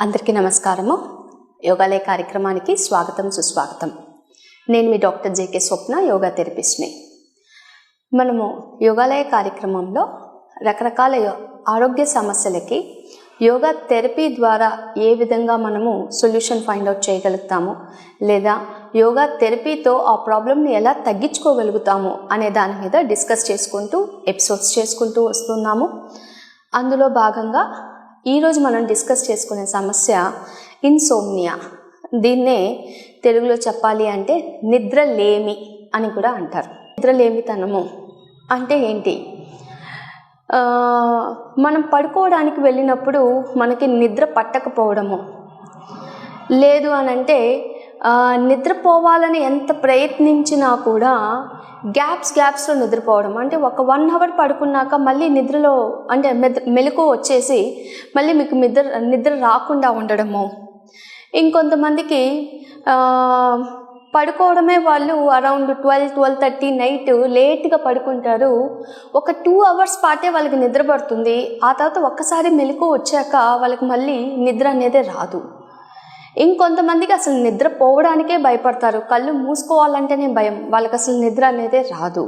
అందరికీ నమస్కారము. యోగాలయ కార్యక్రమానికి స్వాగతం సుస్వాగతం. నేను మీ డాక్టర్ జేకే స్వప్న, యోగా థెరపిస్ట్ని. మనము యోగాలయ కార్యక్రమంలో రకరకాల ఆరోగ్య సమస్యలకి యోగా థెరపీ ద్వారా ఏ విధంగా మనము సొల్యూషన్ ఫైండ్ అవుట్ చేయగలుగుతాము, లేదా యోగా థెరపీతో ఆ ప్రాబ్లమ్ని ఎలా తగ్గించుకోగలుగుతాము అనే దాని మీద డిస్కస్ చేసుకుంటూ ఎపిసోడ్స్ చేసుకుంటూ వస్తున్నాము. అందులో భాగంగా ఈరోజు మనం డిస్కస్ చేసుకునే సమస్య ఇన్సోమ్నియా. దీన్నే తెలుగులో చెప్పాలి అంటే నిద్రలేమి అని కూడా అంటారు. నిద్రలేమితనము అంటే ఏంటి? మనం పడుకోవడానికి వెళ్ళినప్పుడు మనకి నిద్ర పట్టకపోవడము, లేదు అని అంటే నిద్రపోవాలని ఎంత ప్రయత్నించినా కూడా గ్యాప్స్లో నిద్రపోవడం. అంటే ఒక 1 అవర్ పడుకున్నాక మళ్ళీ నిద్రలో అంటే మెలకు వచ్చేసి మళ్ళీ మీకు నిద్ర రాకుండా ఉండడము. ఇంకొంతమందికి పడుకోవడమే వాళ్ళు అరౌండ్ 12-12:30 నైట్ లేట్గా పడుకుంటారు. ఒక 2 అవర్స్ పాటే వాళ్ళకి నిద్ర పడుతుంది. ఆ తర్వాత ఒక్కసారి మెలకు వచ్చాక వాళ్ళకి మళ్ళీ నిద్ర అనేది రాదు. ఇంకొంతమందికి అసలు నిద్ర పోవడానికే భయపడతారు. కళ్ళు మూసుకోవాలంటేనే భయం, వాళ్ళకి అసలు నిద్ర అనేది రాదు.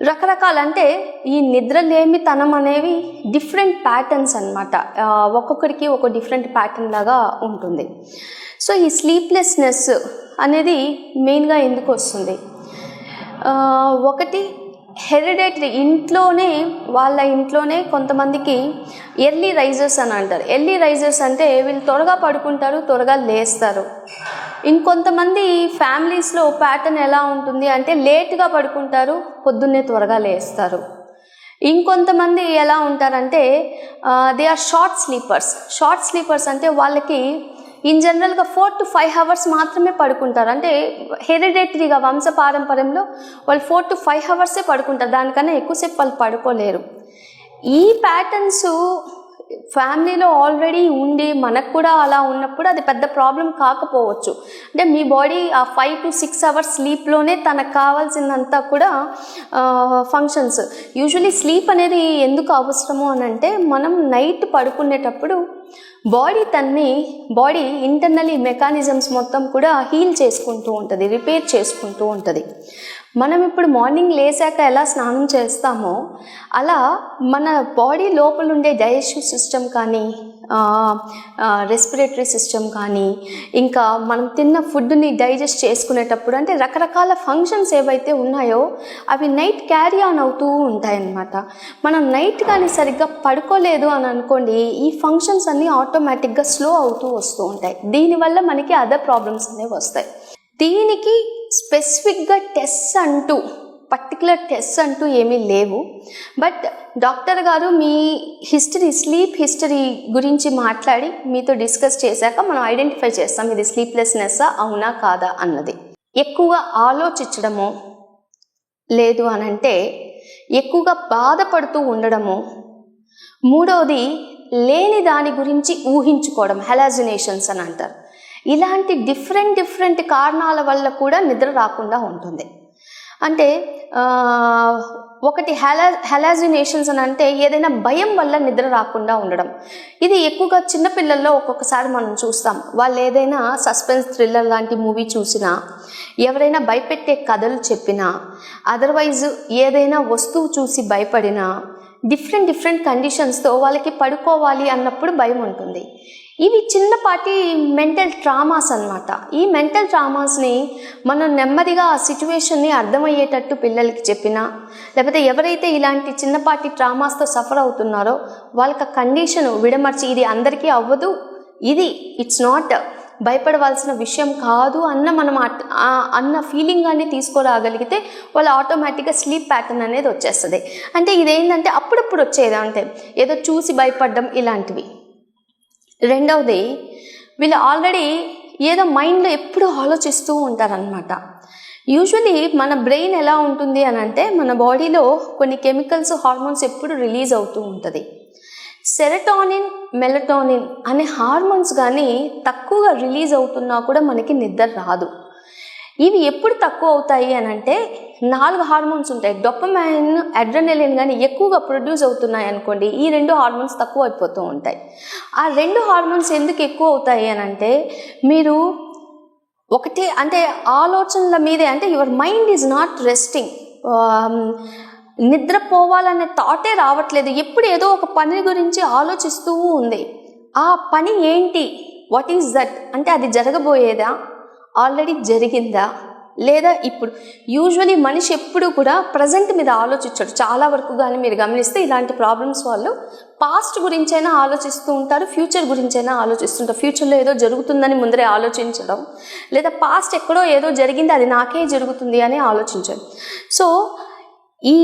రకరకాలంటే ఈ నిద్రలేమితనం అనేవి డిఫరెంట్ ప్యాటర్న్స్ అన్నమాట. ఒక్కొక్కరికి ఒక డిఫరెంట్ ప్యాటర్న్ లాగా ఉంటుంది. సో ఈ స్లీప్లెస్నెస్ అనేది మెయిన్గా ఎందుకు వస్తుంది? ఒకటి హెరిడేటరీ, వాళ్ళ ఇంట్లోనే కొంతమందికి ఎర్లీ రైజర్స్ అని అంటారు. ఎర్లీ రైజర్స్ అంటే వీళ్ళు త్వరగా పడుకుంటారు, త్వరగా లేస్తారు. ఇంకొంతమంది ఫ్యామిలీస్లో ప్యాటర్న్ ఎలా ఉంటుంది అంటే లేట్గా పడుకుంటారు, పొద్దున్నే త్వరగా లేస్తారు. ఇంకొంతమంది ఎలా ఉంటారంటే దే ఆర్ షార్ట్ స్లీపర్స్ అంటే వాళ్ళకి ఇన్ జనరల్గా 4 to 5 అవర్స్ మాత్రమే పడుకుంటారు. అంటే హెరిడేటరీగా వంశపారంపర్యంలో వాళ్ళు 4 to 5 అవర్సే పడుకుంటారు, దానికన్నా ఎక్కువసేపు వాళ్ళు పడుకోలేరు. ఈ ప్యాటర్న్స్ ఫ్యామిలీలో ఆల్రెడీ ఉండి మనకు కూడా అలా ఉన్నప్పుడు అది పెద్ద ప్రాబ్లం కాకపోవచ్చు. అంటే మీ బాడీ ఆ 5 to 6 అవర్స్ స్లీప్లోనే తనకు కావాల్సిందంతా కూడా ఫంక్షన్స్. యూజువలీ స్లీప్ అనేది ఎందుకు అవసరము అని అంటే మనం నైట్ పడుకునేటప్పుడు బాడీ ఇంటర్నల్లీ మెకానిజమ్స్ మొత్తం కూడా హీల్ చేసుకుంటూ ఉంటుంది, రిపేర్ చేసుకుంటూ ఉంటుంది. మనం ఇప్పుడు మార్నింగ్ లేసాక ఎలా స్నానం చేస్తామో అలా మన బాడీ లోపల ఉండే డైజెస్టివ్ సిస్టమ్ కానీ రెస్పిరేటరీ సిస్టమ్ కానీ ఇంకా మనం తిన్న ఫుడ్ని డైజెస్ట్ చేసుకునేటప్పుడు అంటే రకరకాల ఫంక్షన్స్ ఏవైతే ఉన్నాయో అవి నైట్ క్యారీ ఆన్ అవుతూ ఉంటాయన్నమాట. మనం నైట్ కానీ సరిగ్గా పడుకోలేదు అని అనుకోండి, ఈ ఫంక్షన్స్ అన్నీ ఆటోమేటిక్గా స్లో అవుతూ వస్తూ ఉంటాయి. దీనివల్ల మనకి అదర్ ప్రాబ్లమ్స్ అనేవి వస్తాయి. దీనికి స్పెసిఫిక్గా పర్టికులర్ టెస్ట్ అంటూ ఏమీ లేవు. బట్ డాక్టర్ గారు మీ స్లీప్ హిస్టరీ గురించి మాట్లాడి మీతో డిస్కస్ చేశాక మనం ఐడెంటిఫై చేస్తాం ఇది స్లీప్లెస్నెస్సా అవునా కాదా అన్నది. ఎక్కువగా ఆలోచించడము, లేదు అనంటే ఎక్కువగా బాధపడుతూ ఉండడము, మూడవది లేని దాని గురించి ఊహించుకోవడం, హెలాజినేషన్స్ అని అంటారు. ఇలాంటి డిఫరెంట్ కారణాల వల్ల కూడా నిద్ర రాకుండా ఉంటుంది. అంటే ఒకటి హెలాజినేషన్స్ అని అంటే ఏదైనా భయం వల్ల నిద్ర రాకుండా ఉండడం. ఇది ఎక్కువగా చిన్నపిల్లల్లో ఒక్కొక్కసారి మనం చూస్తాం. వాళ్ళు ఏదైనా సస్పెన్స్ థ్రిల్లర్ లాంటి మూవీ చూసినా, ఎవరైనా భయపెట్టే కథలు చెప్పినా, అదర్వైజ్ ఏదైనా వస్తువు చూసి భయపడినా, డిఫరెంట్ కండిషన్స్తో వాళ్ళకి పడుకోవాలి అన్నప్పుడు భయం ఉంటుంది. ఇవి చిన్నపాటి మెంటల్ ట్రామాస్ అన్నమాట. ఈ మెంటల్ ట్రామాస్ని మనం నెమ్మదిగా ఆ సిచ్యువేషన్ని అర్థమయ్యేటట్టు పిల్లలకి చెప్పినా, లేకపోతే ఎవరైతే ఇలాంటి చిన్నపాటి ట్రామాస్తో సఫర్ అవుతున్నారో వాళ్ళకి ఆ కండిషన్ విడమర్చి ఇది అందరికీ అవ్వదు, ఇట్స్ నాట్ భయపడవలసిన విషయం కాదు అన్న ఫీలింగ్ అని తీసుకురాగలిగితే వాళ్ళు ఆటోమేటిక్గా స్లీప్ ప్యాటర్న్ అనేది వచ్చేస్తుంది. అంటే ఇదేంటంటే అప్పుడప్పుడు వచ్చేది, అంటే ఏదో చూసి భయపడడం ఇలాంటివి. రెండవది, వీళ్ళు ఆల్రెడీ ఏదో మైండ్లో ఎప్పుడూ ఆలోచిస్తూ ఉంటారనమాట. యూజువలీ మన బ్రెయిన్ ఎలా ఉంటుంది అని అంటే మన బాడీలో కొన్ని కెమికల్స్, హార్మోన్స్ ఎప్పుడు రిలీజ్ అవుతూ ఉంటుంది. సెరటోనిన్, మెలటోనిన్ అనే హార్మోన్స్ కానీ తక్కువగా రిలీజ్ అవుతున్నా కూడా మనకి నిద్ర రాదు. ఇవి ఎప్పుడు తక్కువ అవుతాయి అని అంటే 4 హార్మోన్స్ ఉంటాయి. డోపమైన్, అడ్రినలిన్ కానీ ఎక్కువగా ప్రొడ్యూస్ అవుతున్నాయి అనుకోండి, ఈ 2 హార్మోన్స్ తక్కువ అయిపోతూ ఉంటాయి. ఆ 2 హార్మోన్స్ ఎందుకు ఎక్కువ అవుతాయి అని అంటే, మీరు ఒకటి అంటే ఆలోచనల మీదే, అంటే your mind is not resting, నిద్రపోవాలనే థాటే రావట్లేదు, ఎప్పుడు ఏదో ఒక పని గురించి ఆలోచిస్తూ ఉంది. ఆ పని ఏంటి, వాట్ ఈజ్ దట్ అంటే అది జరగబోయేదా, ఆల్రెడీ జరిగిందా, లేదా ఇప్పుడు. యూజువలీ మనిషి ఎప్పుడు కూడా ప్రజెంట్ మీద ఆలోచించాడు చాలా వరకు. కానీ మీరు గమనిస్తే ఇలాంటి ప్రాబ్లమ్స్ వాళ్ళు పాస్ట్ గురించైనా ఆలోచిస్తూ ఉంటారు, ఫ్యూచర్ గురించైనా ఆలోచిస్తుంటారు. ఫ్యూచర్లో ఏదో జరుగుతుందని ముందరే ఆలోచించడం, లేదా పాస్ట్ ఎక్కడో ఏదో జరిగింది అది నాకే జరుగుతుంది అని ఆలోచించడం. సో ఈ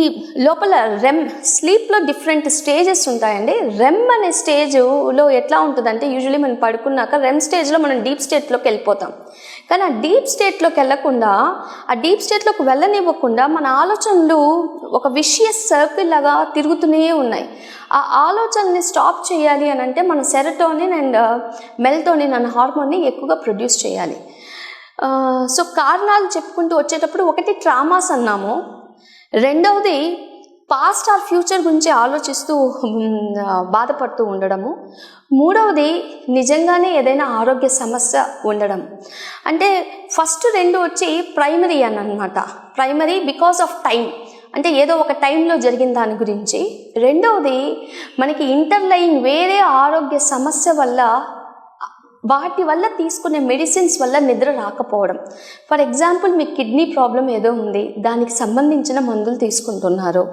లోపల రెమ్ స్లీప్లో డిఫరెంట్ స్టేజెస్ ఉంటాయండి. రెమ్ అనే స్టేజ్లో ఎట్లా ఉంటుందంటే, యూజువలీ మనం పడుకున్నాక రెమ్ స్టేజ్లో మనం డీప్ స్టేట్లోకి వెళ్ళిపోతాం. కానీ ఆ డీప్ స్టేట్లోకి వెళ్ళకుండా, ఆ డీప్ స్టేట్లోకి వెళ్ళనివ్వకుండా మన ఆలోచనలు ఒక విషియస్ సర్కిల్ లాగా తిరుగుతూనే ఉన్నాయి. ఆ ఆలోచనని స్టాప్ చేయాలి అని అంటే మనం సెరటోనిన్ అండ్ మెలటోనిన్ అనే హార్మోన్ని ఎక్కువగా ప్రొడ్యూస్ చేయాలి. సో కారణాలు చెప్పుకుంటూ వచ్చేటప్పుడు, ఒకటి ట్రామాస్ అన్నాము, రెండవది పాస్ట్ ఆర్ ఫ్యూచర్ గురించి ఆలోచిస్తూ బాధపడుతూ ఉండడము, మూడవది నిజంగానే ఏదైనా ఆరోగ్య సమస్య ఉండడం. అంటే ఫస్ట్ 2 వచ్చి ప్రైమరీ అని అనమాట. ప్రైమరీ బికాస్ ఆఫ్ టైం, అంటే ఏదో ఒక టైంలో జరిగిన దాని గురించి. రెండవది మనకి ఇంటర్లయింగ్ వేరే ఆరోగ్య సమస్య వల్ల, వాటి వల్ల తీసుకునే మెడిసిన్స్ వల్ల నిద్ర రాకపోవడం. ఫర్ ఎగ్జాంపుల్, మీకు కిడ్నీ ప్రాబ్లం ఏదో ఉంది, దానికి సంబంధించిన మందులు తీసుకుంటున్నారు.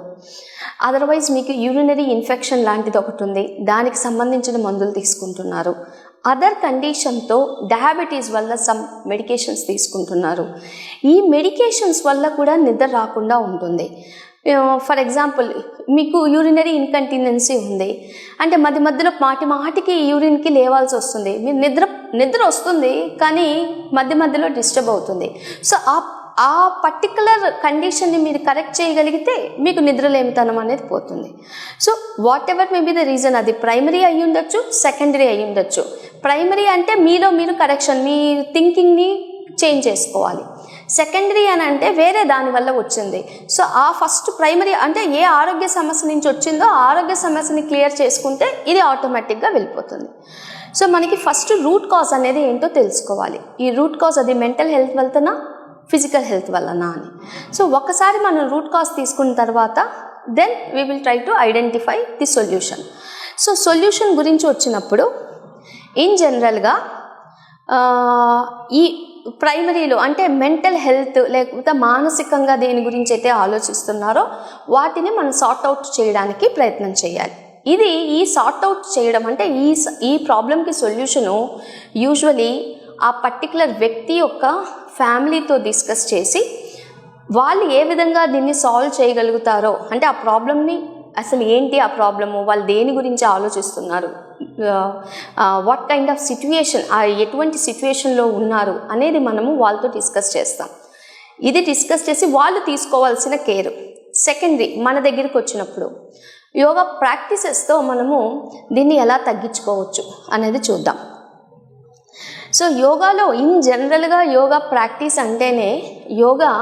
అదర్వైజ్ మీకు యూరినరీ ఇన్ఫెక్షన్ లాంటిది ఒకటి ఉంది, దానికి సంబంధించిన మందులు తీసుకుంటున్నారు. అదర్ కండిషన్తో డయాబెటీస్ వల్ల సమ్ మెడికేషన్స్ తీసుకుంటున్నారు. ఈ మెడికేషన్స్ వల్ల కూడా నిద్ర రాకుండా ఉంటుంది. ఫర్ ఎగ్జాంపుల్, మీకు యూరినరీ ఇన్కంటినెన్సీ ఉంది అంటే మధ్యలో మాటికి యూరిన్కి లేవాల్సి వస్తుంది. మీరు నిద్ర వస్తుంది కానీ మధ్యలో డిస్టర్బ్ అవుతుంది. సో ఆ పర్టికులర్ కండిషన్ని మీరు కరెక్ట్ చేయగలిగితే మీకు నిద్రలేమితనం అనేది పోతుంది. So what ever may be the reason, అది ప్రైమరీ అయ్యి ఉండొచ్చు, సెకండరీ అయ్యి ఉండొచ్చు. ప్రైమరీ అంటే మీలో మీరు కరెక్షన్, మీ థింకింగ్ని చేంజ్ చేసుకోవాలి. సెకండరీ అని అంటే వేరే దానివల్ల వచ్చింది. సో ఆ ఫస్ట్ ప్రైమరీ అంటే ఏ ఆరోగ్య సమస్య నుంచి వచ్చిందో ఆ ఆరోగ్య సమస్యని క్లియర్ చేసుకుంటే ఇది ఆటోమేటిక్గా వెళ్ళిపోతుంది. సో మనకి ఫస్ట్ రూట్ కాజ్ అనేది ఏంటో తెలుసుకోవాలి. ఈ రూట్ కాజ్ అది మెంటల్ హెల్త్ వల్లనా, ఫిజికల్ హెల్త్ వల్లనా అని. సో ఒకసారి మనం రూట్ కాజ్ తీసుకున్న తర్వాత then we will try to identify the solution. So solution గురించి వచ్చినప్పుడు ఇన్ జనరల్గా ఈ ప్రైమరీలో అంటే మెంటల్ హెల్త్ లేకపోతే మానసికంగా దేని గురించి అయితే ఆలోచిస్తున్నారో వాటిని మనం సార్ట్అవుట్ చేయడానికి ప్రయత్నం చేయాలి. ఈ సార్ట్అవుట్ చేయడం అంటే ఈ ప్రాబ్లంకి సొల్యూషను యూజువలీ ఆ పర్టికులర్ వ్యక్తి యొక్క ఫ్యామిలీతో డిస్కస్ చేసి వాళ్ళు ఏ విధంగా దీన్ని సాల్వ్ చేయగలుగుతారో, అంటే ఆ ప్రాబ్లమ్ని అసలు ఏంటి, ఆ ప్రాబ్లము వాళ్ళు దేని గురించి ఆలోచిస్తున్నారు, వాట్ కైండ్ ఆఫ్ సిచ్యుయేషన్, ఎటువంటి సిచ్యుయేషన్లో ఉన్నారు అనేది మనము వాళ్ళతో డిస్కస్ చేస్తాం. ఇది డిస్కస్ చేసి వాళ్ళు తీసుకోవాల్సిన కేర్. సెకండరీ మన దగ్గరికి వచ్చినప్పుడు యోగా ప్రాక్టీసెస్తో మనము దీన్ని ఎలా తగ్గించుకోవచ్చు అనేది చూద్దాం. సో యోగాలో ఇన్ జనరల్గా యోగా ప్రాక్టీస్ అంటేనే యోగా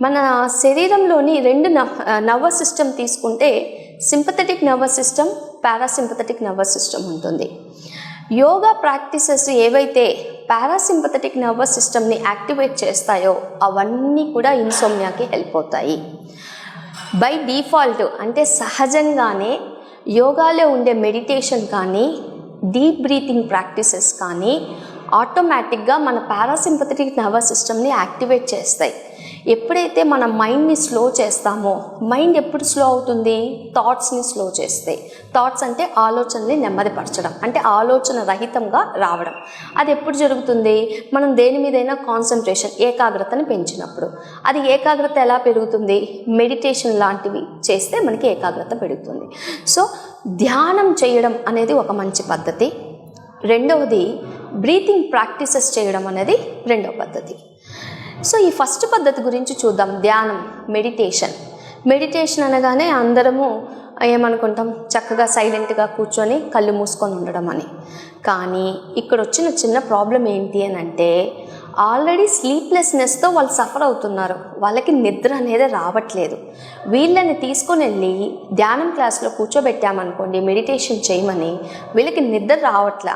మన శరీరంలోని 2 నర్వస్ సిస్టమ్ తీసుకుంటే sympathetic nervous system, parasympathetic nervous system ఉంటుంది. యోగా ప్రాక్టీసెస్ ఏవైతే పారాసింపథెటిక్ నర్వస్ సిస్టమ్ని యాక్టివేట్ చేస్తాయో అవన్నీ కూడా ఇన్సోమ్నియాకి హెల్ప్ అవుతాయి. బై డిఫాల్ట్ అంటే సహజంగానే యోగాలో ఉండే మెడిటేషన్ కానీ డీప్ బ్రీతింగ్ ప్రాక్టీసెస్ కానీ ఆటోమేటిక్గా మన పారాసింపథెటిక్ నర్వస్ సిస్టమ్ని యాక్టివేట్ చేస్తాయి. ఎప్పుడైతే మన మైండ్ని స్లో చేస్తామో, మైండ్ ఎప్పుడు స్లో అవుతుంది, థాట్స్ని స్లో చేస్తాయి. థాట్స్ అంటే ఆలోచనని నెమ్మదిపరచడం, అంటే ఆలోచన రహితంగా రావడం. అది ఎప్పుడు జరుగుతుంది, మనం దేని మీదైనా కాన్సన్ట్రేషన్, ఏకాగ్రతని పెంచినప్పుడు. అది ఏకాగ్రత ఎలా పెరుగుతుంది, మెడిటేషన్ లాంటివి చేస్తే మనకి ఏకాగ్రత పెరుగుతుంది. సో ధ్యానం చేయడం అనేది ఒక మంచి పద్ధతి. రెండవది బ్రీతింగ్ ప్రాక్టీసెస్ చేయడం అనేది రెండవ పద్ధతి. సో ఈ ఫస్ట్ పద్ధతి గురించి చూద్దాం, ధ్యానం, మెడిటేషన్ అనగానే అందరము ఏమనుకుంటాం, చక్కగా సైలెంట్గా కూర్చొని కళ్ళు మూసుకొని ఉండడం అని. కానీ ఇక్కడ వచ్చిన చిన్న ప్రాబ్లం ఏంటి అని అంటే ఆల్రెడీ స్లీప్లెస్నెస్తో వాళ్ళు సఫర్ అవుతున్నారు, వాళ్ళకి నిద్ర అనేది రావట్లేదు. వీళ్ళని తీసుకొని వెళ్ళి ధ్యానం క్లాస్లో కూర్చోబెట్టామనుకోండి, మెడిటేషన్ చేయమని, వీళ్ళకి నిద్ర రావట్లా.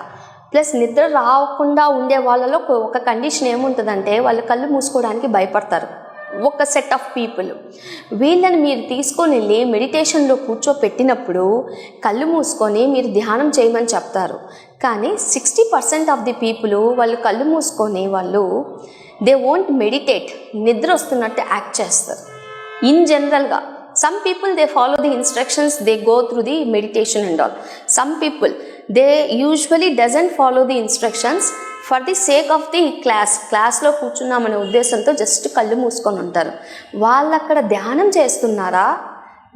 ప్లస్ నిద్ర రాకుండా ఉండే వాళ్ళలో ఒక కండిషన్ ఏముంటుందంటే వాళ్ళు కళ్ళు మూసుకోవడానికి భయపడతారు, ఒక సెట్ ఆఫ్ పీపుల్. వీళ్ళని మీరు తీసుకొని వెళ్ళి మెడిటేషన్లో కూర్చోపెట్టినప్పుడు కళ్ళు మూసుకొని మీరు ధ్యానం చేయమని చెప్తారు. కానీ 60% ఆఫ్ ది పీపుల్ వాళ్ళు కళ్ళు మూసుకొని వాళ్ళు దే వోంట్ మెడిటేట్, నిద్ర వస్తున్నట్టు యాక్ట్ చేస్తారు. ఇన్ జనరల్గా some people they follow the instructions, they go through the meditation and all. Some people they usually doesn't follow the instructions for the sake of the క్లాస్లో కూర్చున్నామనే ఉద్దేశంతో just కళ్ళు మూసుకొని ఉంటారు. వాళ్ళు అక్కడ ధ్యానం చేస్తున్నారా,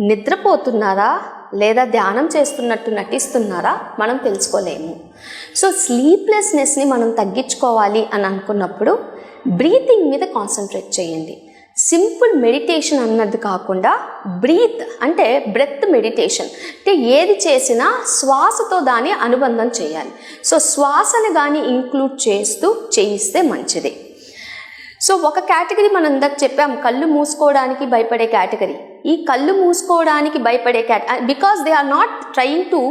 నిద్రపోతున్నారా, లేదా ధ్యానం చేస్తున్నట్టు నటిస్తున్నారా మనం తెలుసుకోలేము. సో స్లీప్లెస్నెస్ని మనం తగ్గించుకోవాలి అని అనుకున్నప్పుడు బ్రీతింగ్ మీద కాన్సన్ట్రేట్ చేయండి. సింపుల్ మెడిటేషన్ అన్నది కాకుండా బ్రెత్ మెడిటేషన్ అంటే ఏది చేసినా శ్వాసతో దాని అనుబంధం చేయాలి. సో శ్వాసను కానీ ఇంక్లూడ్ చేస్తూ చేయిస్తే మంచిది. సో ఒక కేటగిరీ మనం ఇందాక చెప్పాం, కళ్ళు మూసుకోవడానికి భయపడే కేటగిరీ. ఈ కళ్ళు మూసుకోవడానికి భయపడే because they are not trying to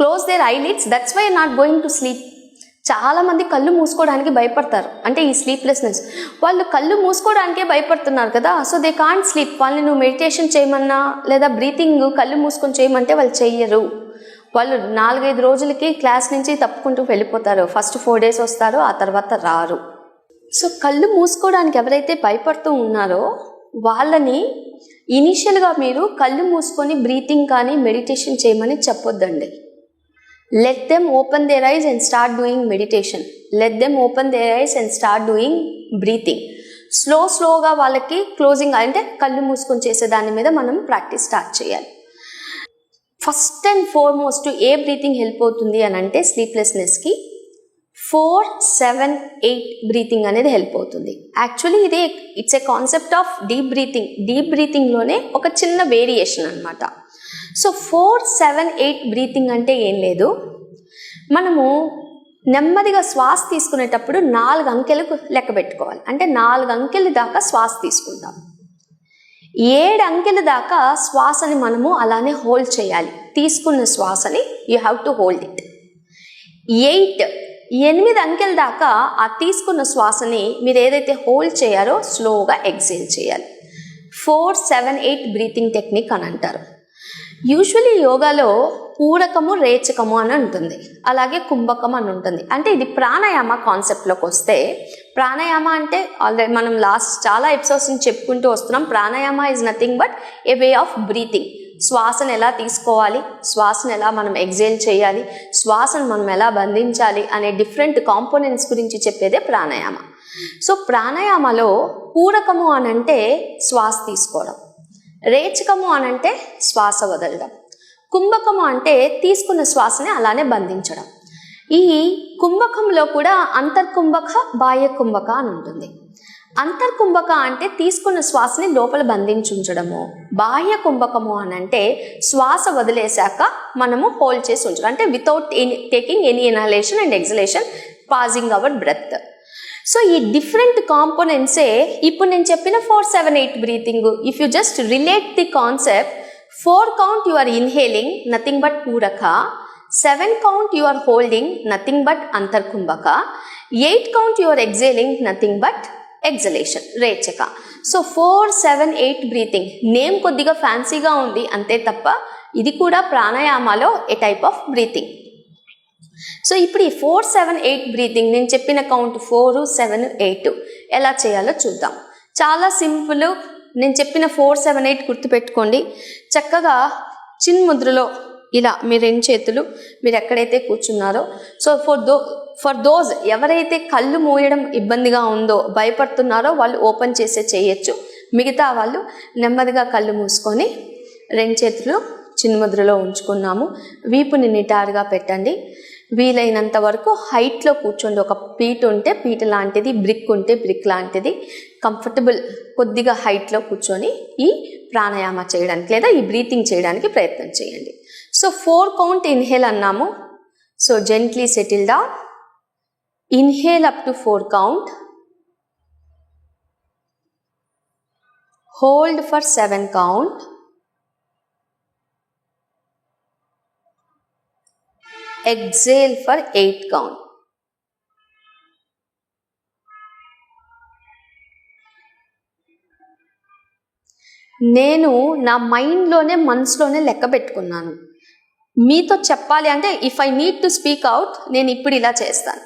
close their eyelids, that's why not going to sleep. చాలామంది కళ్ళు మూసుకోవడానికి భయపడతారు, అంటే ఈ స్లీప్లెస్నెస్ వాళ్ళు కళ్ళు మూసుకోవడానికే భయపడుతున్నారు కదా, సో దే కాంట్ స్లీప్. వాళ్ళని నువ్వు మెడిటేషన్ చేయమన్నా లేదా బ్రీతింగ్ కళ్ళు మూసుకొని చేయమంటే వాళ్ళు చెయ్యరు. వాళ్ళు 4-5 రోజులకి క్లాస్ నుంచి తప్పుకుంటూ వెళ్ళిపోతారు. ఫస్ట్ 4 days వస్తారు, ఆ తర్వాత రారు. సో కళ్ళు మూసుకోవడానికి ఎవరైతే భయపడుతూ ఉన్నారో వాళ్ళని ఇనిషియల్గా మీరు కళ్ళు మూసుకొని బ్రీతింగ్ కానీ మెడిటేషన్ చేయమని చెప్పొద్దండి. Let them open their eyes and start doing meditation. Let them open their eyes and start doing breathing. స్లోగా వాళ్ళకి క్లోజింగ్ అంటే కళ్ళు మూసుకొని చేసే దాని మీద మనం ప్రాక్టీస్ స్టార్ట్ చేయాలి. First and foremost a breathing help అవుతుంది అని అంటే స్లీప్లెస్నెస్కి 4-7-8 బ్రీతింగ్ అనేది హెల్ప్ అవుతుంది. Actually it's a concept of deep breathing. Deep బ్రీతింగ్లోనే ఒక చిన్న వేరియేషన్ అనమాట. సో 4-7-8 బ్రీతింగ్ అంటే ఏం లేదు, మనము నెమ్మదిగా శ్వాస తీసుకునేటప్పుడు 4 అంకెలకు లెక్క పెట్టుకోవాలి. అంటే 4 అంకెల దాకా శ్వాస తీసుకుంటాం. 7 అంకెల దాకా శ్వాసని మనము అలానే హోల్డ్ చేయాలి. తీసుకున్న శ్వాసని you have to hold it. 8 అంకెల దాకా ఆ తీసుకున్న శ్వాసని మీరు ఏదైతే హోల్డ్ చేయారో స్లోగా ఎక్సేల్ చేయాలి. 4-7-8 బ్రీతింగ్ టెక్నిక్ అని అంటారు. యూజువలీ యోగాలో పూరకము, రేచకము అని ఉంటుంది, అలాగే కుంభకం అని ఉంటుంది. అంటే ఇది ప్రాణాయామ కాన్సెప్ట్లోకి వస్తే, ప్రాణాయామ అంటే ఆల్రెడీ మనం చాలా ఎపిసోడ్స్ నుంచి చెప్పుకుంటూ వస్తున్నాం. Pranayama is nothing but A way of breathing. శ్వాసను ఎలా తీసుకోవాలి, శ్వాసను ఎలా మనం ఎగ్జేల్ చేయాలి, శ్వాసను మనం ఎలా బంధించాలి అనే డిఫరెంట్ కాంపోనెంట్స్ గురించి చెప్పేదే ప్రాణాయామ. సో ప్రాణాయామలో పూరకము అని అంటే శ్వాస తీసుకోవడం, రేచకము అని అంటే శ్వాస వదలడం, కుంభకము అంటే తీసుకున్న శ్వాసని అలానే బంధించడం. ఈ కుంభకంలో కూడా అంతర్కుంభక, బాహ్య కుంభక అని ఉంటుంది. అంతర్కుంభక అంటే తీసుకున్న శ్వాసని లోపల బంధించుంచడము. బాహ్య కుంభకము అని అంటే శ్వాస వదిలేశాక మనము హోల్డ్ చేసి ఉంచడం, అంటే without taking any inhalation and exhalation, pausing our breath. So ఈ డిఫరెంట్ కాంపోనెంట్సే ఇప్పుడు నేను చెప్పిన 4-7-8 breathing. If you just relate the concept, 4 count you are inhaling, nothing but puraka. 7 count you are holding, nothing but antarkumbhaka. 8 count you are exhaling, nothing but exhalation, rechaka. So 4-7-8 breathing name కొద్దిగా ఫ్యాన్సీగా ఉంది అంతే తప్ప ఇది కూడా ప్రాణాయామాలో ఏ type of breathing. So ఇప్పుడు ఈ 4-7-8 breathing నేను చెప్పిన కౌంట్ 4-7-8 ఎలా చేయాలో చూద్దాం. చాలా సింపుల్. నేను చెప్పిన 4-7-8 గుర్తుపెట్టుకోండి. చక్కగా చిన్ముద్రలో ఇలా మీ 2 చేతులు మీరు ఎక్కడైతే కూర్చున్నారో, సో ఫర్ దోస్ ఎవరైతే కళ్ళు మూయడం ఇబ్బందిగా ఉందో, భయపడుతున్నారో వాళ్ళు ఓపెన్ చేసే చేయొచ్చు. మిగతా వాళ్ళు నెమ్మదిగా కళ్ళు మూసుకొని 2 చేతులు చిన్ముద్రలో ఉంచుకున్నాము. వీపుని నిటారుగా పెట్టండి. వీలైనంత వరకు హైట్లో కూర్చోండి. ఒక పీట ఉంటే పీట లాంటిది, బ్రిక్ ఉంటే బ్రిక్ లాంటిది, కంఫర్టబుల్ కొద్దిగా హైట్లో కూర్చొని ఈ ప్రాణాయామ చేయడానికి లేదా ఈ బ్రీతింగ్ చేయడానికి ప్రయత్నం చేయండి. సో 4 count ఇన్హేల్ అన్నాము. So gently settle down, inhale up to 4 count, Hold for 7 count. Exhale for 8 count. నేను నా మైండ్లోనే మనసులోనే లెక్క పెట్టుకున్నాను. మీతో చెప్పాలి అంటే if I need to speak out నేను ఇప్పుడు ఇలా చేస్తాను.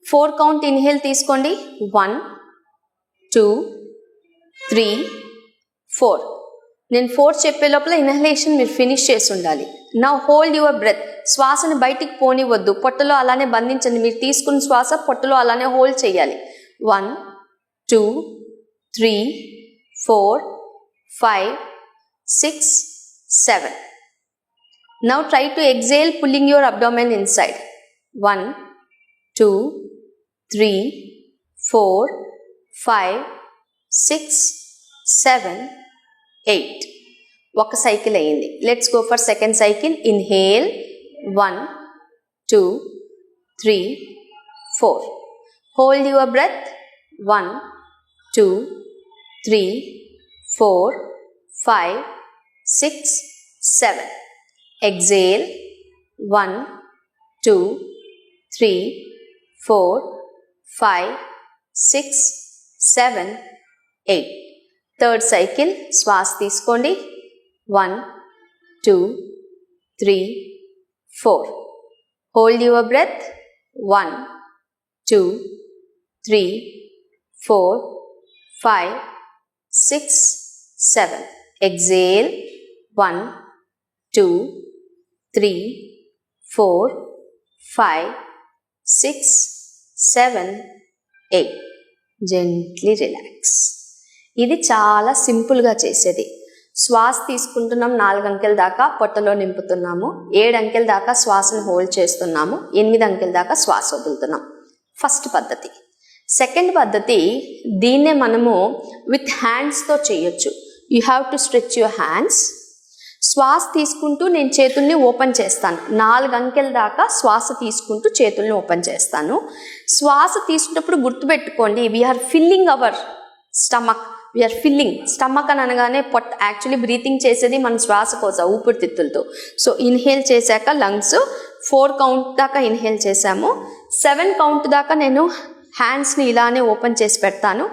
4 కౌంట్ ఇన్హేల్ తీసుకోండి. 1 2 3 4. నేను 4 చెప్పే లోపల ఇన్హలేషన్ మీరు ఫినిష్ చేసి ఉండాలి. Now hold your breath. శ్వాసను బయటికి పోనివద్దు, పొట్టలో అలానే బంధించండి. మీరు తీసుకున్న శ్వాస పొట్టలో అలానే హోల్డ్ చేయాలి. 1 2 3 4 5 6 7. Now try to exhale, pulling your abdomen inside. 1 2 3 4 5 6 7 8. ఒక సైకిల్ అయ్యింది. Let's go for second cycle. Inhale 1 2 3 4. Hold your breath. 1 2 3 4 5 6 7. Exhale 1 2 3 4 5 6 7 8. Third cycle. శ్వాస తీసుకోండి. 1 2 3 4. Hold your breath. 1 2 3 4 5 6 7. Exhale 1 2 3 4 5 6 7 8. Gently relax. ఇది చాలా సింపుల్గా చేసేది. శ్వాస తీసుకుంటున్నాం 4 అంకెల దాకా పొట్టలో నింపుతున్నాము, 7 అంకెల దాకా శ్వాసను హోల్డ్ చేస్తున్నాము, 8 అంకెల దాకా శ్వాస వదులుతున్నాం. ఫస్ట్ పద్ధతి. సెకండ్ పద్ధతి, దీన్నే మనము విత్ హ్యాండ్స్తో చేయొచ్చు. You have to stretch your hands. శ్వాస తీసుకుంటూ నేను చేతుల్ని ఓపెన్ చేస్తాను. 4 అంకెల దాకా శ్వాస తీసుకుంటూ చేతుల్ని ఓపెన్ చేస్తాను. శ్వాస తీసుకున్నప్పుడు గుర్తుపెట్టుకోండి, we're filling our stomach. We're filling. Stomach అని అనగానే పొట్ట, యాక్చువల్లీ బ్రీతింగ్ చేసేది మన శ్వాసకోశ, ఊపిరితిత్తులతో. సో ఇన్హేల్ చేశాక లంగ్స్ 4 కౌంట్ దాకా ఇన్హేల్ చేశాము. 7 కౌంట్ దాకా నేను హ్యాండ్స్ని ఇలానే ఓపెన్ చేసి పెడతాను.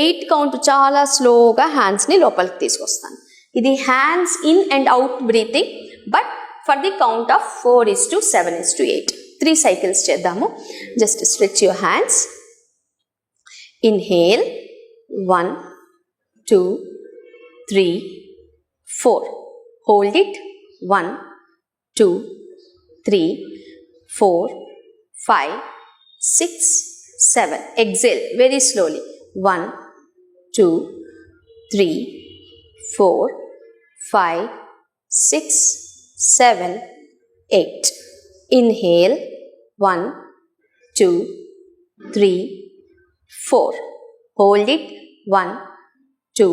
8 కౌంట్ చాలా స్లోగా హ్యాండ్స్ని లోపలికి తీసుకొస్తాను. ఇది hands in and out breathing, but for the count of 4:7:8. 3 cycles చేద్దాము. Just stretch your hands. Inhale 1 2 3 4. Hold it. 1 2 3 4 5 6 7. Exhale very slowly. 1 2 3 4 5 6 7 8. Inhale 1 2 3 4. Hold it. 1 2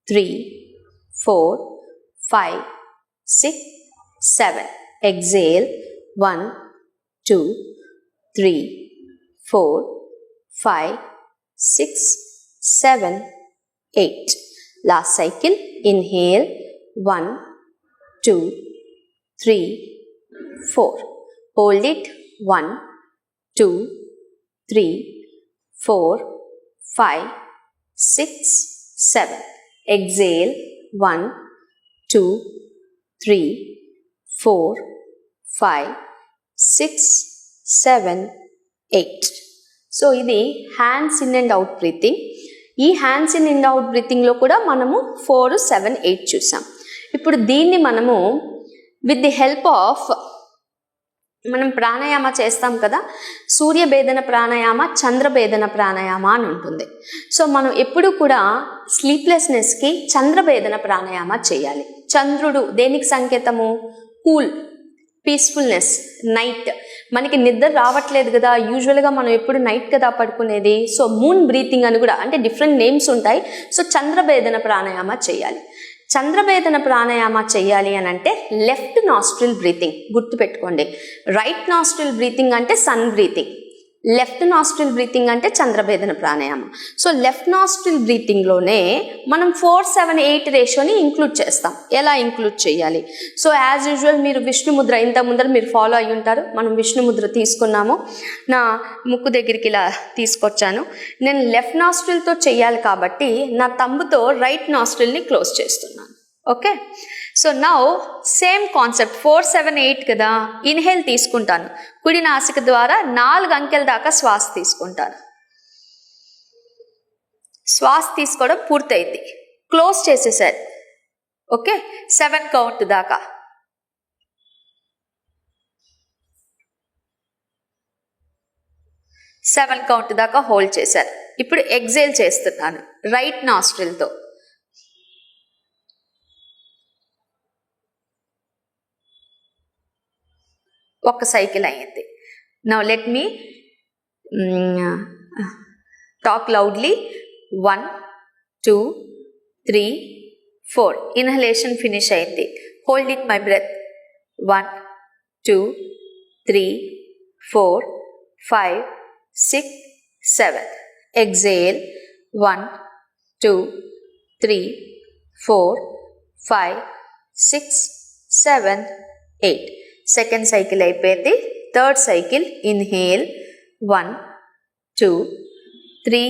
3 4 5 6 7. Exhale 1 2 3 4 5 6 7 8. Last cycle. Inhale 1 2 3 4. Hold it. 1 2 3 4 5 6 7. Exhale 1 2 3 4 5 6 7 8. So ఇది hands in and out breathing. ఈ hands in and out బ్రీతింగ్లో కూడా మనము 4 7 8 చూసాం. ఇప్పుడు దీన్ని మనము with the help of మనం ప్రాణాయామ చేస్తాం కదా, సూర్యభేదన ప్రాణాయామ, చంద్రభేదన ప్రాణాయామ అని ఉంటుంది. సో మనం ఎప్పుడు కూడా స్లీప్లెస్నెస్కి చంద్రభేదన ప్రాణాయామ చేయాలి. చంద్రుడు దేనికి సంకేతము? Cool, peacefulness, night. మనకి నిద్ర రావట్లేదు కదా, యూజువల్గా మనం ఎప్పుడు నైట్ కదా పడుకునేది. సో మూన్ బ్రీతింగ్ అని కూడా, అంటే డిఫరెంట్ నేమ్స్ ఉంటాయి. సో చంద్రభేదన ప్రాణాయామ చేయాలి. చంద్రభేదన ప్రాణాయామ చేయాలి అని అంటే లెఫ్ట్ నాస్ట్రిల్ బ్రీతింగ్ గుర్తుపెట్టుకోండి. రైట్ నాస్ట్రిల్ బ్రీతింగ్ అంటే sun breathing. Left nostril breathing అంటే చంద్రభేదన ప్రాణాయామం. సో లెఫ్ట్ నాస్ట్రిల్ బ్రీతింగ్లోనే మనం 4-7-8 రేషియోని ఇంక్లూడ్ చేస్తాం. ఎలా ఇంక్లూడ్ చేయాలి? సో యాజ్ యూజువల్ మీరు విష్ణు ముద్ర ఇంత ముందర మీరు ఫాలో అయ్యి ఉంటారు. మనం విష్ణు ముద్ర తీసుకున్నాము. నా ముక్కు దగ్గరికి ఇలా తీసుకొచ్చాను. నేను లెఫ్ట్ నాస్ట్రిల్తో చేయాలి కాబట్టి నా తంబుతో రైట్ నాస్ట్రిల్ని క్లోజ్ చేస్తున్నాను. Okay, so now same concept 4-7-8 కదా. ఇన్హేల్ తీసుకుంటాను, కుడి నాసిక ద్వారా 4 అంకెల దాకా శ్వాస తీసుకుంటాను. శ్వాస తీసుకోవడం పూర్తయింది, క్లోజ్ చేసేసారు. ఓకే, 7 కౌంట్ దాకా. సెవెన్ కౌంట్ దాకా హోల్డ్ చేశారు. ఇప్పుడు ఎగ్జేల్ చేస్తున్నాను రైట్ నాస్ట్రిల్తో. ఒక సైకిల్ అయ్యింది. Now let me talk loudly. 1 2 3 4 inhalation finish అయింది. Holding my breath. 1 2 3 4 5 6 7. Exhale. 1 2 3 4 5 6 7 8. Second cycle అయిపోయింది. Third cycle inhale. 1 2 3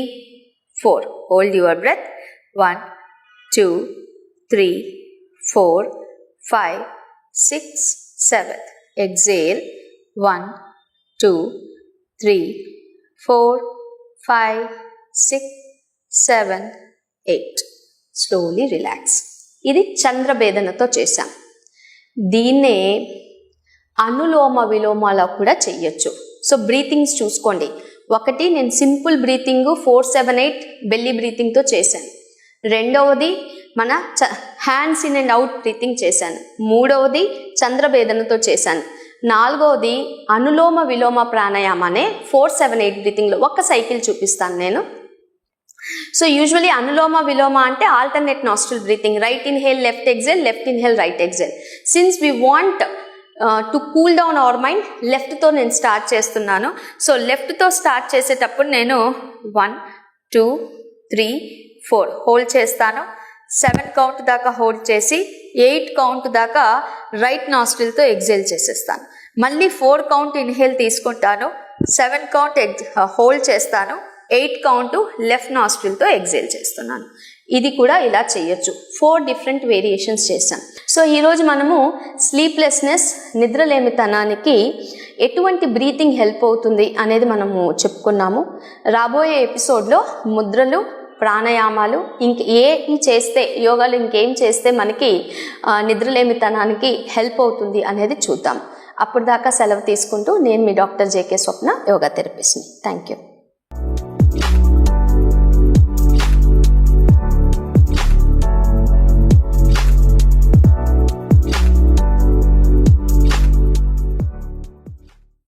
4. Hold your breath. 1 2 3 4 5 6 7. Exhale. 1 2 3 4 5 6 7 8. Slowly relax. ఇది చంద్రభేదనతో చేశాం. దీన్నే అనులోమ విలోమాలో కూడా చెయ్యొచ్చు. సో బ్రీతింగ్స్ చూసుకోండి. ఒకటి నేను సింపుల్ బ్రీతింగ్ 4-7-8 బెల్లీ బ్రీతింగ్తో చేశాను. రెండవది మన hands in and out breathing చేశాను. మూడవది చంద్రభేదనతో చేశాను. నాలుగవది అనులోమ విలోమ ప్రాణాయామానే 4-7-8 బ్రీతింగ్లో ఒక సైకిల్ చూపిస్తాను నేను. సో యూజువలీ అనులోమ విలోమ అంటే alternate nostril breathing. Right inhale left exhale, left inhale right exhale. Since we want to cool down our mind, లెఫ్ట్తో నేను స్టార్ట్ చేస్తున్నాను. సో లెఫ్ట్తో స్టార్ట్ చేసేటప్పుడు నేను 1 2 3 4 హోల్డ్ చేస్తాను. 7 కౌంట్ దాకా హోల్డ్ చేసి 8 కౌంట్ దాకా రైట్ నాస్ట్రిల్తో ఎగ్జేల్ చేసేస్తాను. మళ్ళీ 4 కౌంట్ ఇన్హేల్ తీసుకుంటాను. 7 కౌంట్ హోల్డ్ చేస్తాను. 8 కౌంట్ లెఫ్ట్ నాస్ట్రిల్తో ఎగ్జేల్ చేస్తున్నాను. ఇది కూడా ఇలా చేయొచ్చు. 4 డిఫరెంట్ వేరియేషన్స్ చేశాం. సో ఈరోజు మనము స్లీప్లెస్నెస్, నిద్రలేమితనానికి ఎటువంటి బ్రీతింగ్ హెల్ప్ అవుతుంది అనేది మనము చెప్పుకున్నాము. రాబోయే ఎపిసోడ్లో ముద్రలు, ప్రాణాయామాలు ఇంకేం చేస్తే, యోగాలు ఇంకేం చేస్తే మనకి నిద్రలేమితనానికి హెల్ప్ అవుతుంది అనేది చూద్దాం. అప్పుడు దాకా సెలవు తీసుకుంటూ నేను మీ డాక్టర్ జేకే స్వప్న, యోగా థెరపిస్ట్ని. Thank you.